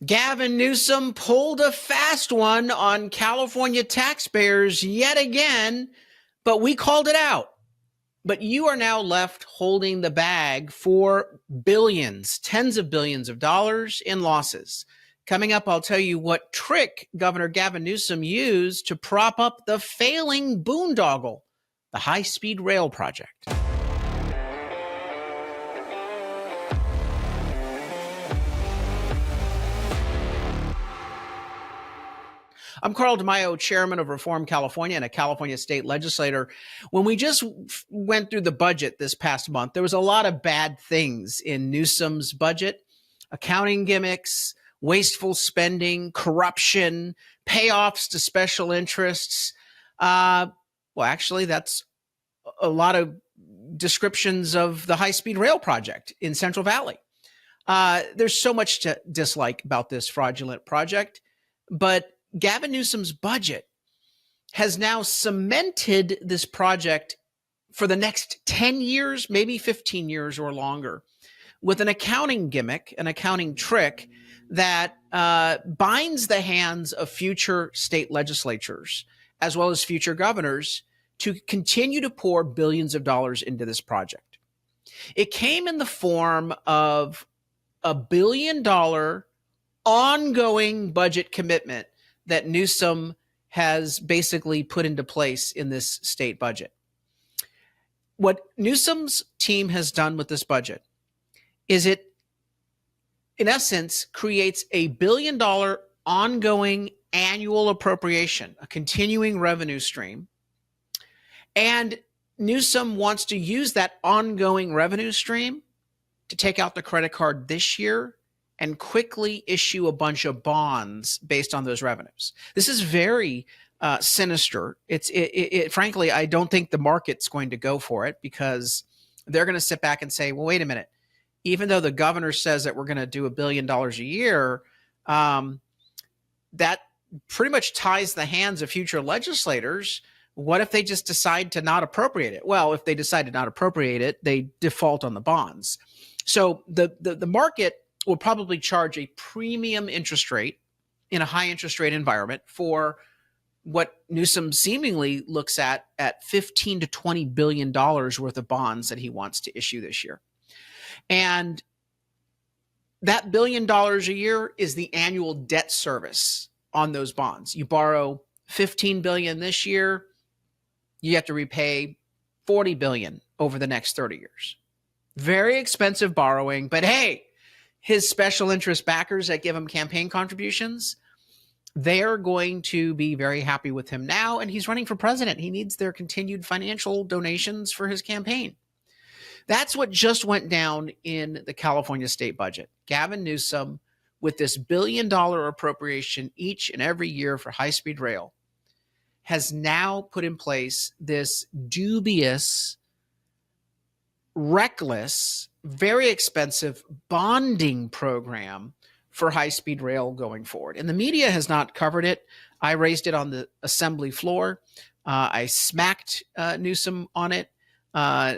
Gavin Newsom pulled a fast one on California taxpayers yet again, but we called it out. But you are now left holding the bag for billions, tens of billions of dollars in losses. Coming up, I'll tell you what trick Governor Gavin Newsom used to prop up the failing boondoggle, the high-speed rail project. I'm Carl DeMaio, chairman of Reform California and a California state legislator. When we just went through the budget this past month, there was a lot of bad things in Newsom's budget: accounting gimmicks, wasteful spending, corruption, payoffs to special interests. Actually, that's a lot of descriptions of the high-speed rail project in Central Valley. There's so much to dislike about this fraudulent project, but Gavin Newsom's budget has now cemented this project for the next 10 years, maybe 15 years or longer, with an accounting gimmick, an accounting trick that binds the hands of future state legislatures, as well as future governors, to continue to pour billions of dollars into this project. It came in the form of $1 billion ongoing budget commitment that Newsom has basically put into place in this state budget. What Newsom's team has done with this budget is it, in essence, creates $1 billion ongoing annual appropriation, a continuing revenue stream. And Newsom wants to use that ongoing revenue stream to take out the credit card this year and quickly issue a bunch of bonds based on those revenues. This is very sinister. Frankly, I don't think the market's going to go for it, because they're going to sit back and say, well, wait a minute. Even though the governor says that we're going to do $1 billion a year, that pretty much ties the hands of future legislators. What if they just decide to not appropriate it? Well, if they decide to not appropriate it, they default on the bonds. So the market will probably charge a premium interest rate in a high interest rate environment for what Newsom seemingly looks at $15 to $20 billion worth of bonds that he wants to issue this year. And that $1 billion a year is the annual debt service on those bonds. You borrow $15 billion this year, you have to repay $40 billion over the next 30 years. Very expensive borrowing, but hey, his special interest backers that give him campaign contributions, they're going to be very happy with him now, and he's running for president. He needs their continued financial donations for his campaign. That's what just went down in the California state budget. Gavin Newsom, with this $1 billion appropriation each and every year for high-speed rail, has now put in place this dubious, reckless, very expensive bonding program for high-speed rail going forward. And the media has not covered it. I raised it on the assembly floor. I smacked Newsom on it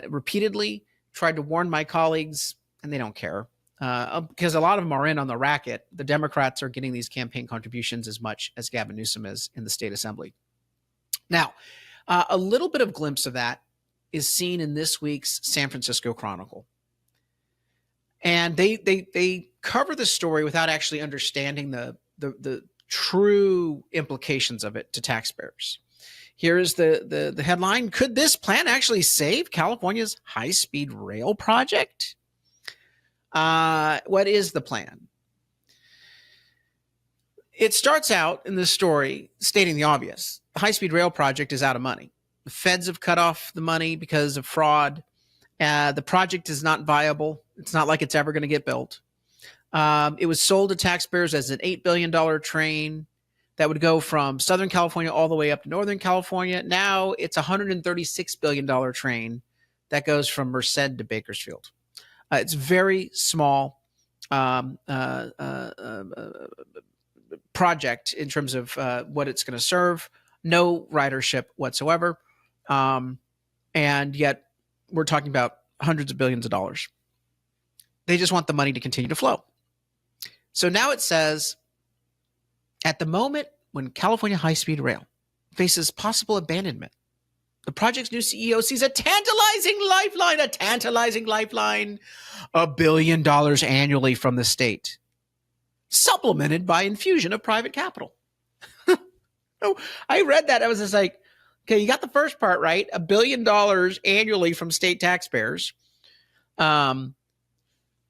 repeatedly, tried to warn my colleagues, and they don't care because a lot of them are in on the racket. The Democrats are getting these campaign contributions as much as Gavin Newsom is in the state assembly. Now, a little bit of glimpse of that is seen in this week's San Francisco Chronicle. And they cover the story without actually understanding the true implications of it to taxpayers. Here's the headline: could this plan actually save California's high-speed rail project? What is the plan? It starts out in this story stating the obvious. The high-speed rail project is out of money. The feds have cut off the money because of fraud. The project is not viable. It's not like it's ever going to get built. It was sold to taxpayers as an $8 billion train that would go from Southern California all the way up to Northern California. Now it's a $136 billion train that goes from Merced to Bakersfield. It's very small project in terms of what it's going to serve. No ridership whatsoever. And yet we're talking about hundreds of billions of dollars. They just want the money to continue to flow. So now it says, at the moment when California high-speed rail faces possible abandonment, the project's new CEO sees a tantalizing lifeline, $1 billion annually from the state, supplemented by infusion of private capital. Oh, I read that. I was just like, okay, you got the first part right. $1 billion annually from state taxpayers. But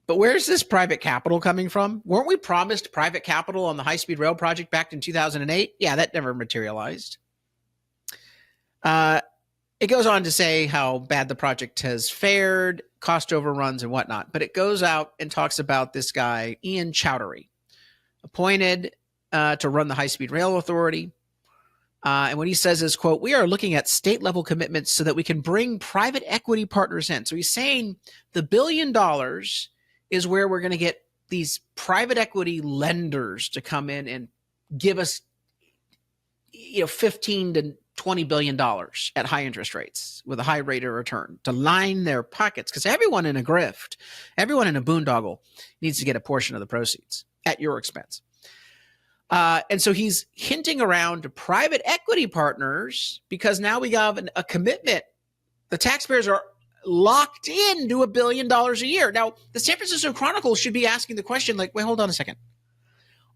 where's this private capital coming from? Weren't we promised private capital on the high-speed rail project back in 2008? Yeah, that never materialized. It goes on to say how bad the project has fared, cost overruns and whatnot. But it goes out and talks about this guy, Ian Chowdhury, appointed to run the high-speed rail authority. And what he says is, quote, we are looking at state level commitments so that we can bring private equity partners in. So he's saying the $1 billion is where we're going to get these private equity lenders to come in and give us, $15 to $20 billion at high interest rates with a high rate of return to line their pockets. Because everyone in a grift, everyone in a boondoggle needs to get a portion of the proceeds at your expense. And so he's hinting around to private equity partners because now we have a commitment. The taxpayers are locked into $1 billion a year. Now, the San Francisco Chronicle should be asking the question, like, wait, hold on a second.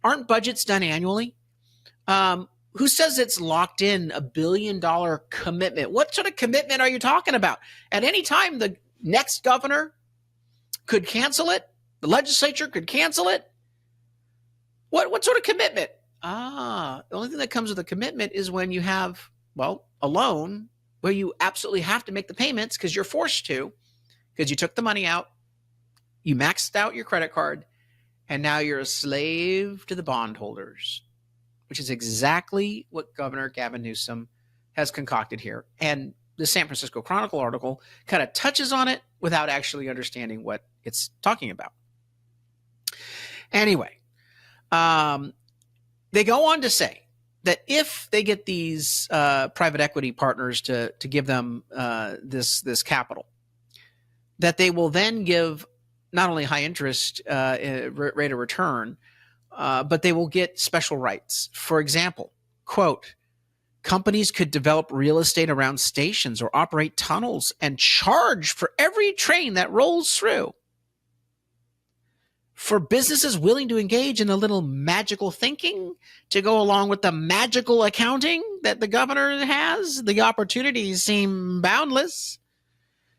Aren't budgets done annually? Who says it's locked in $1 billion commitment? What sort of commitment are you talking about? At any time, the next governor could cancel it. The legislature could cancel it. What sort of commitment? The only thing that comes with a commitment is when you have, a loan where you absolutely have to make the payments because you're forced to, because you took the money out, you maxed out your credit card, and now you're a slave to the bondholders, which is exactly what Governor Gavin Newsom has concocted here. And the San Francisco Chronicle article kind of touches on it without actually understanding what it's talking about. Anyway, they go on to say that if they get these private equity partners to give them this capital, that they will then give not only high interest rate of return, but they will get special rights. For example, quote, companies could develop real estate around stations or operate tunnels and charge for every train that rolls through. For businesses willing to engage in a little magical thinking to go along with the magical accounting that the governor has, the opportunities seem boundless.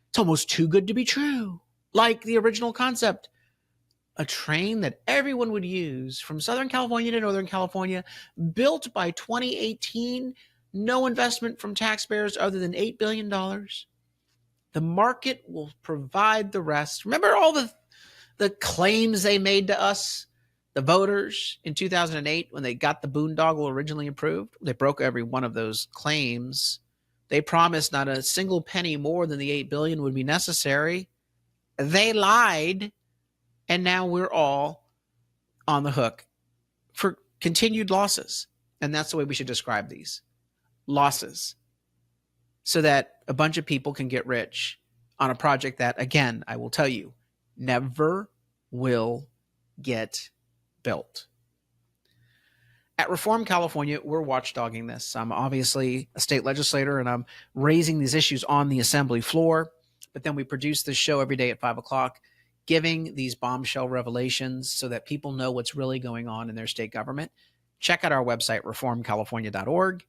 It's almost too good to be true. Like the original concept, a train that everyone would use from Southern California to Northern California, built by 2018, no investment from taxpayers other than $8 billion. The market will provide the rest. Remember all the claims they made to us, the voters, in 2008 when they got the boondoggle originally approved? They broke every one of those claims. They promised not a single penny more than the $8 billion would be necessary. They lied, and now we're all on the hook for continued losses. And that's the way we should describe these. Losses. So that a bunch of people can get rich on a project that, again, I will tell you, never will get built. At Reform California, we're watchdogging this. I'm obviously a state legislator, and I'm raising these issues on the assembly floor. But then we produce this show every day at 5 o'clock, giving these bombshell revelations so that people know what's really going on in their state government. Check out our website, reformcalifornia.org.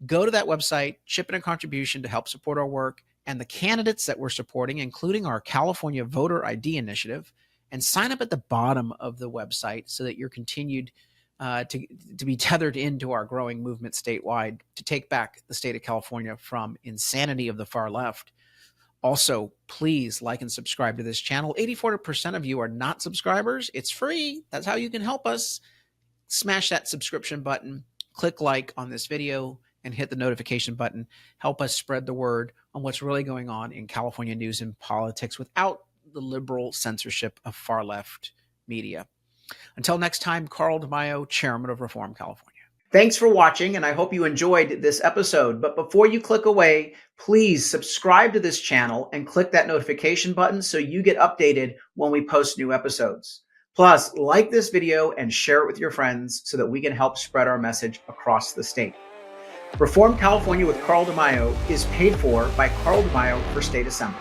Go to that website, chip in a contribution to help support our work and the candidates that we're supporting, including our California Voter ID Initiative, and sign up at the bottom of the website so that you're continued to be tethered into our growing movement statewide to take back the state of California from insanity of the far left. Also, please like and subscribe to this channel. 84% of you are not subscribers. It's free. That's how you can help us. Smash that subscription button, click like on this video, and hit the notification button. Help us spread the word on what's really going on in California news and politics without the liberal censorship of far left media. Until next time, Carl DeMaio, Chairman of Reform California. Thanks for watching, and I hope you enjoyed this episode. But before you click away, please subscribe to this channel and click that notification button so you get updated when we post new episodes. Plus, like this video and share it with your friends so that we can help spread our message across the state. Reform California with Carl DeMaio is paid for by Carl DeMaio for State Assembly.